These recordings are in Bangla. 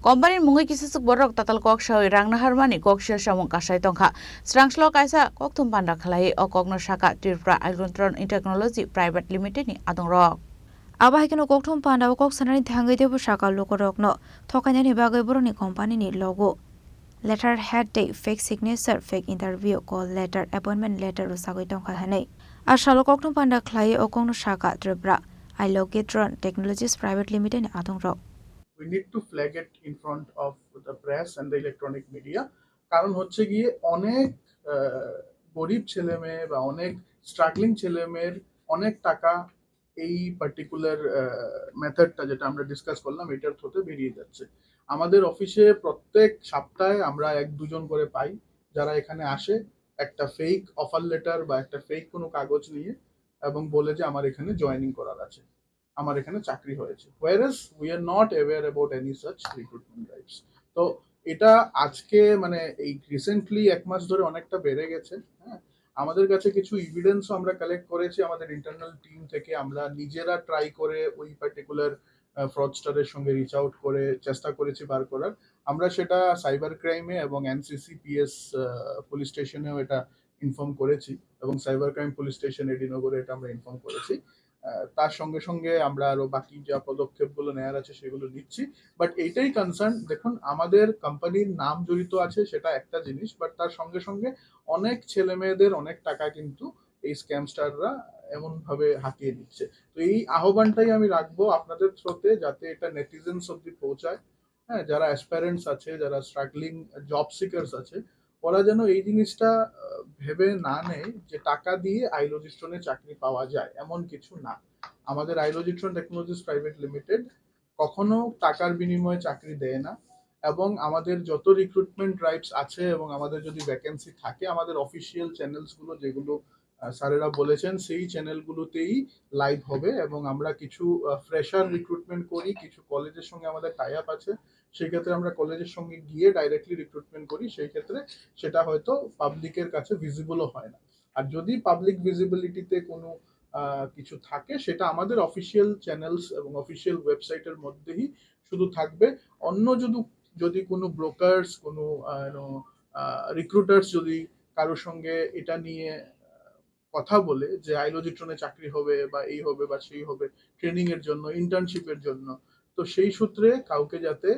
Company mungi kisisuk borok tatal kok shawi rang naharmani kok shir shamung kasai tongkha. Strangslo kaisa kok tumpanda khalai o kok no shaka Tripura Agritron Technology Private Limited ni adong rok. Abahikino kok tumpanda kok sanani thangai debu shaka lokorok no thokanya ni bagai boroni company ni logo. Letter head day fake signature fake interview call letter appointment letter usagoi tongkha hanai. Ashalo kok tumpanda khlai o kok no shaka Tripura Agritron Technologies Private Limited ni adong rok. We need to flag it in front of the press and the electronic media কারণ হচ্ছে গিয়ে অনেক গরিব ছেলে মেয়ে বা অনেক স্ট্রাগলিং ছেলে মেয়ের অনেক টাকা এই পার্টিকুলার মেথডটা যেটা আমরা ডিসকাস করলাম এটার থ্রুতে বেরিয়ে যাচ্ছে আমাদের অফিসে প্রত্যেক সপ্তাহে আমরা এক দুজন করে পাই যারা এখানে আসে একটা ফেক অফার লেটার বা একটা ফেক কোনো কাগজ নিয়ে এবং বলে যে আমার এখানে জয়েনিং করার আছে আমার এখানে চাকরি হয়েছে whereas we are not aware about any such recruitment drives তো এটা আজকে মানে এই রিসেন্টলি এক মাস ধরে অনেকটা বেড়ে গেছে হ্যাঁ আমাদের কাছে কিছু এভিডেন্সও আমরা কালেক্ট করেছি আমাদের ইন্টারনাল টিম থেকে আমরা নিজেরা ট্রাই করে ওই পার্টিকুলার ফ্রডস্টারের সঙ্গে রিচ আউট করে চেষ্টা করেছি বার করার আমরা সেটা সাইবার ক্রাইমে এবং এনসিসিপিএস পুলিশ স্টেশনেও এটা ইনফর্ম করেছি এবং সাইবার ক্রাইম পুলিশ স্টেশন এডিনগরে এটা আমরা ইনফর্ম করেছি তার সঙ্গে সঙ্গে আমরা আরো বাকি যা পদক্ষেপগুলো নেওয়ার আছে সেগুলো নিচ্ছি বাট এইটাই কনসার্ন দেখুন আমাদের কোম্পানির নাম জড়িত আছে সেটা একটা জিনিস বাট তার সঙ্গে সঙ্গে অনেক ছেলে মেয়েদের অনেক টাকা কিন্তু এই স্ক্যামস্টাররা এমন ভাবে হাতিয়ে দিচ্ছে তো এই আহ্বানটাই আমি রাখবো আপনাদের থ্রোতে যাতে এটা নেটিজেন্স অব্দি পৌঁছায় হ্যাঁ যারা অ্যাসপারেন্টস আছে যারা স্ট্রাগলিং জব সিকার্স আছে ওরা যেন এই জিনিসটা ভেবে না নেয় যে টাকা দিয়ে আইলোজিস্ট্রনে চাকরি পাওয়া যায় এমন কিছু না আমাদের আইলোজিস্ট্রন টেকনোলজিস প্রাইভেট লিমিটেড কখনো টাকার বিনিময়ে চাকরি দেয় না এবং আমাদের যত রিক্রুটমেন্ট ড্রাইভস আছে এবং আমাদের যদি ভ্যাকেন্সি থাকে আমাদের অফিসিয়াল চ্যানেলসগুলো যেগুলো স্যারেরা বলেছেন সেই চ্যানেলগুলোতেই লাইভ হবে এবং আমরা কিছু ফ্রেশার রিক্রুটমেন্ট করি কিছু কলেজের সঙ্গে আমাদের টাই আপ আছে সেই ক্ষেত্রে আমরা কলেজের সঙ্গে গিয়ে ডাইরেক্টলি রিক্রুটমেন্ট করি সেই ক্ষেত্রে সেটা হয়তো পাবলিকের কাছে ভিজিবলও হয় না আর যদি পাবলিক ভিজিবিলিটিতে কোনো কিছু থাকে সেটা আমাদের অফিসিয়াল চ্যানেলস এবং অফিসিয়াল ওয়েবসাইটের মধ্যেই শুধু থাকবে অন্য যদি কোনো ব্রোকার্স কোনো রিক্রুটার্স যদি কারোর সঙ্গে এটা নিয়ে কথা বলে যে আইলোজিট্রনে চাকরি হবে বা এই হবে বা সেই হবে ট্রেনিং এর জন্য ইন্টার্নশিপের জন্য তো সেই সূত্রে কাউকে যাতে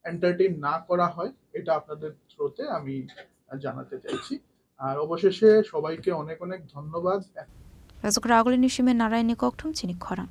এন্টারটেইন না করা হয় এটা আপনাদের থ্রুতে আমি জানাতে চাইছি আর অবশেষে সবাইকে অনেক অনেক ধন্যবাদ রাজক রাগলি নিশিমে নারায়ণী ককঠম চিনি খরা